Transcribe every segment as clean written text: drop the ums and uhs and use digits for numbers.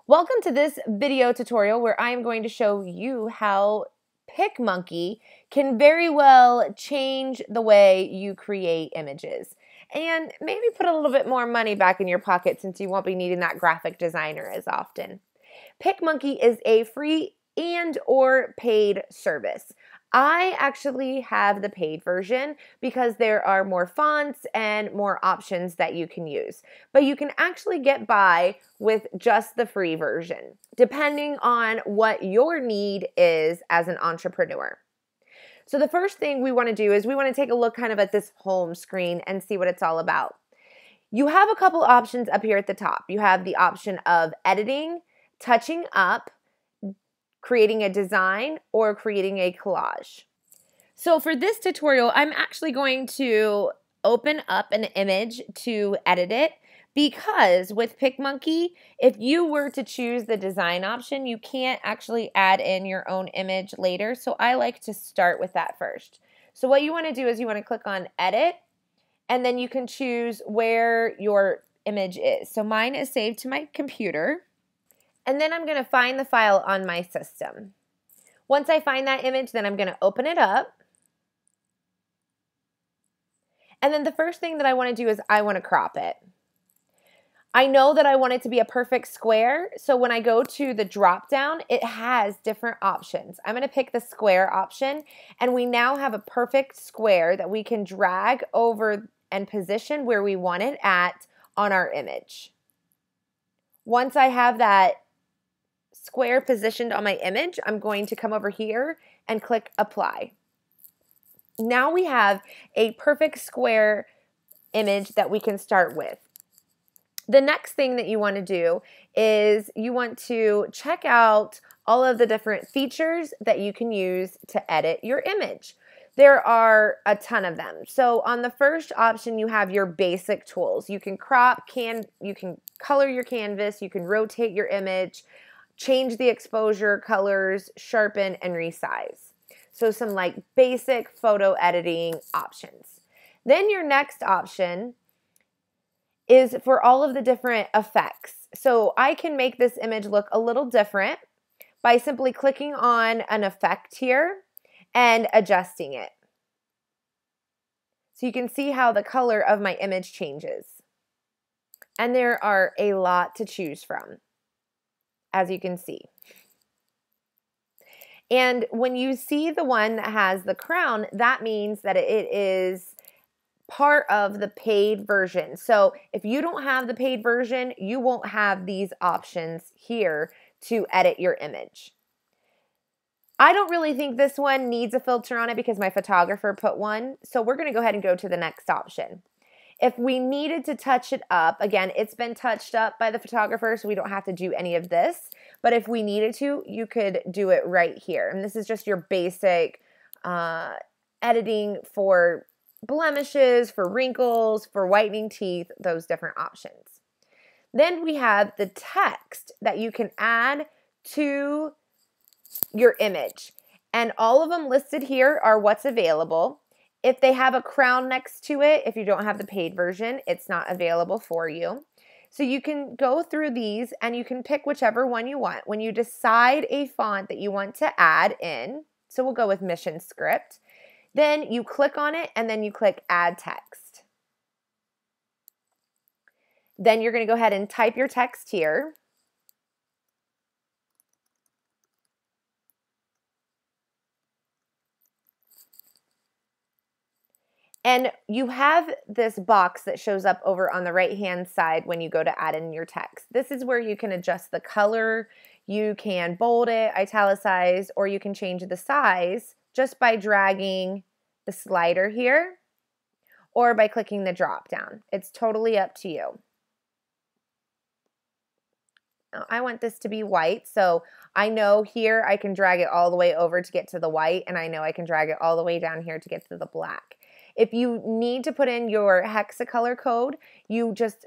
Welcome to this video tutorial where I am going to show you how picmonkey can very well change the way you create images and maybe put a little bit more money back in your pocket since you won't be needing that graphic designer as often. Picmonkey is a free and or paid service. I actually have the paid version because there are more fonts and more options that you can use. But you can actually get by with just the free version, depending on what your need is as an entrepreneur. So the first thing we want to do is we want to take a look kind of at this home screen and see what it's all about. You have a couple options up here at the top. You have the option of editing, touching up, creating a design, or creating a collage. So for this tutorial, I'm actually going to open up an image to edit it because with picmonkey, if you were to choose the design option, you can't actually add in your own image later. So I like to start with that first. So what you want to do is you want to click on edit, and then you can choose where your image is. So mine is saved to my computer. And then I'm going to find the file on my system. Once I find that image, then I'm going to open it up. And then the first thing that I want to do is I want to crop it. I know that I want it to be a perfect square, so when I go to the drop down, it has different options. I'm going to pick the square option, and we now have a perfect square that we can drag over and position where we want it at on our image. Once I have that square positioned on my image, I'm going to come over here and click apply. Now we have a perfect square image that we can start with. The next thing that you want to do is you want to check out all of the different features that you can use to edit your image. There are a ton of them. So on the first option, you have your basic tools. You can crop, you can color your canvas, you can rotate your image, change the exposure, colors, sharpen, and resize. So some like basic photo editing options. Then your next option is for all of the different effects. So I can make this image look a little different by simply clicking on an effect here and adjusting it. So you can see how the color of my image changes. And there are a lot to choose from, as you can see. And when you see the one that has the crown, that means that it is part of the paid version. So if you don't have the paid version, you won't have these options here to edit your image. I don't really think this one needs a filter on it because my photographer put one. So we're going to go ahead and go to the next option. If we needed to touch it up, again, it's been touched up by the photographer, so we don't have to do any of this. But if we needed to, you could do it right here. And this is just your basic editing for blemishes, for wrinkles, for whitening teeth, those different options. Then we have the text that you can add to your image. And all of them listed here are what's available. If they have a crown next to it, if you don't have the paid version, it's not available for you. So you can go through these and you can pick whichever one you want. When you decide a font that you want to add in, so we'll go with Mission Script, then you click on it and then you click Add Text. Then you're going to go ahead and type your text here. And you have this box that shows up over on the right-hand side when you go to add in your text. This is where you can adjust the color, you can bold it, italicize, or you can change the size just by dragging the slider here or by clicking the drop down. It's totally up to you. Now, I want this to be white, so I know here I can drag it all the way over to get to the white, and I know I can drag it all the way down here to get to the black. If you need to put in your hexacolor code, you just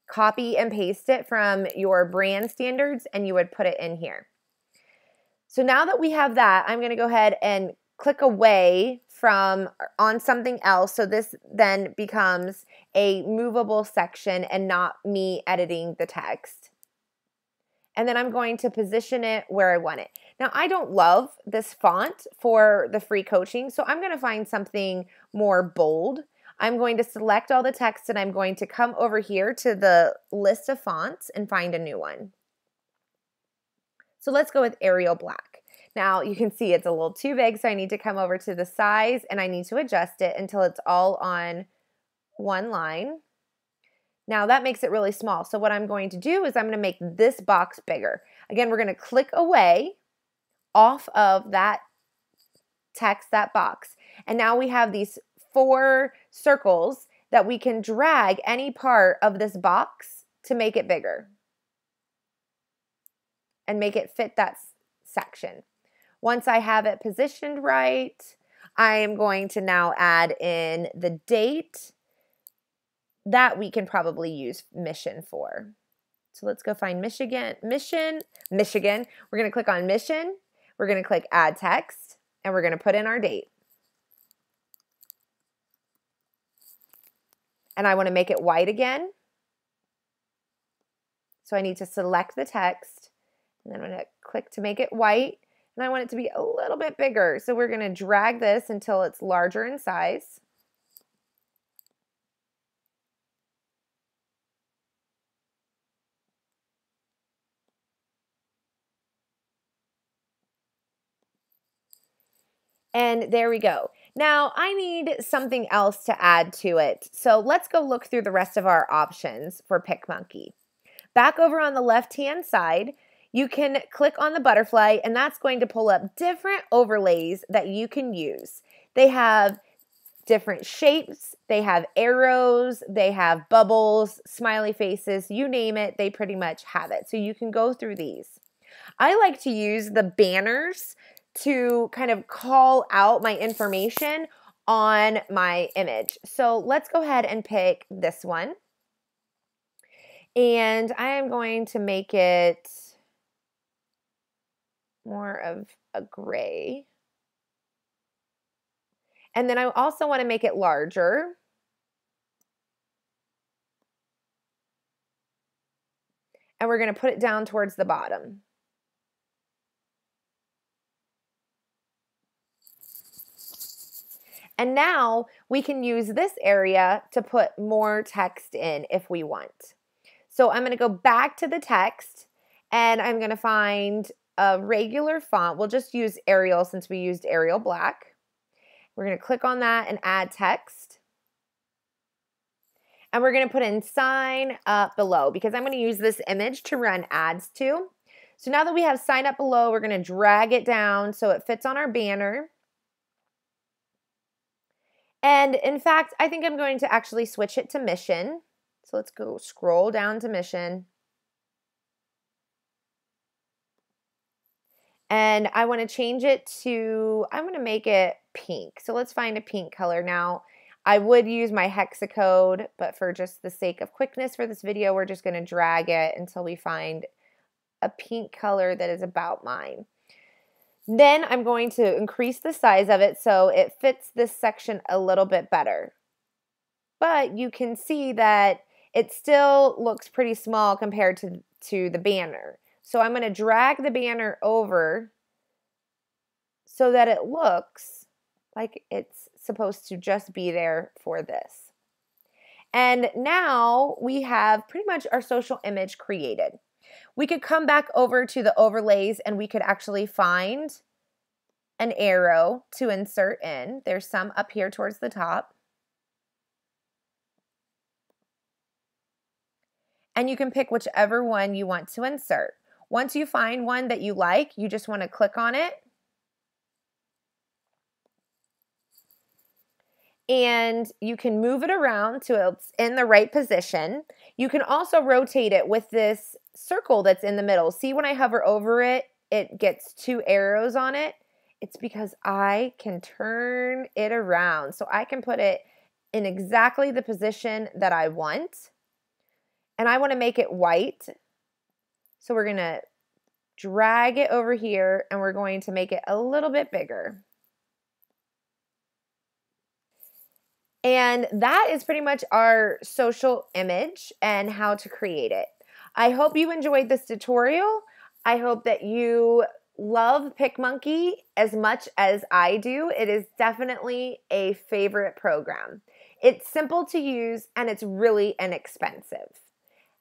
copy and paste it from your brand standards and you would put it in here. So now that we have that, I'm going to go ahead and click away from on something else. So this then becomes a movable section and not me editing the text. and then I'm going to position it where I want it. Now, I don't love this font for the free coaching, so I'm going to find something more bold. I'm going to select all the text and I'm going to come over here to the list of fonts and find a new one. So let's go with Arial Black. Now you can see it's a little too big, so I need to come over to the size and I need to adjust it until it's all on one line. Now that makes it really small. So what I'm going to do is I'm going to make this box bigger. Again, we're going to click away off of that text, that box. And now we have these 4 circles that we can drag any part of this box to make it bigger and make it fit that section. Once I have it positioned right, I am going to now add in the date that we can probably use mission for. So let's go find Michigan. We're going to click on mission. We're going to click add text and we're going to put in our date. And I want to make it white again. So I need to select the text and then I'm going to click to make it white. And I want it to be a little bit bigger. So we're going to drag this until it's larger in size. And there we go. Now I need something else to add to it. So let's go look through the rest of our options for picmonkey. Back over on the left-hand side, you can click on the butterfly and that's going to pull up different overlays that you can use. They have different shapes, they have arrows, they have bubbles, smiley faces, you name it, they pretty much have it. So you can go through these. I like to use the banners to kind of call out my information on my image. So let's go ahead and pick this one. And I am going to make it more of a gray. And then I also want to make it larger. And we're going to put it down towards the bottom. And now we can use this area to put more text in if we want. So I'm going to go back to the text and I'm going to find a regular font. We'll just use Arial since we used Arial Black. We're going to click on that and add text. And we're going to put in sign up below because I'm going to use this image to run ads to. So now that we have sign up below, we're going to drag it down so it fits on our banner. And in fact, I think I'm going to actually switch it to mission. So let's go scroll down to mission. And I want to change it to, I'm going to make it pink. So let's find a pink color. Now, I would use my hexacode, but for just the sake of quickness for this video, we're just going to drag it until we find a pink color that is about mine. Then I'm going to increase the size of it so it fits this section a little bit better. But you can see that it still looks pretty small compared to the banner. So I'm going to drag the banner over so that it looks like it's supposed to just be there for this. And now we have pretty much our social image created. We could come back over to the overlays and we could actually find an arrow to insert in. There's some up here towards the top. And you can pick whichever one you want to insert. Once you find one that you like, you just want to click on it. And you can move it around so it's in the right position. You can also rotate it with this circle that's in the middle. See, when I hover over it, it gets 2 arrows on it. It's because I can turn it around. So I can put it in exactly the position that I want. And I want to make it white. So we're going to drag it over here and we're going to make it a little bit bigger. And that is pretty much our social image and how to create it. I hope you enjoyed this tutorial. I hope that you love PicMonkey as much as I do. It is definitely a favorite program. It's simple to use and it's really inexpensive.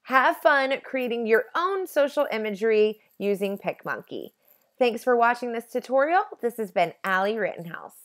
Have fun creating your own social imagery using PicMonkey. Thanks for watching this tutorial. This has been Allie Rittenhouse.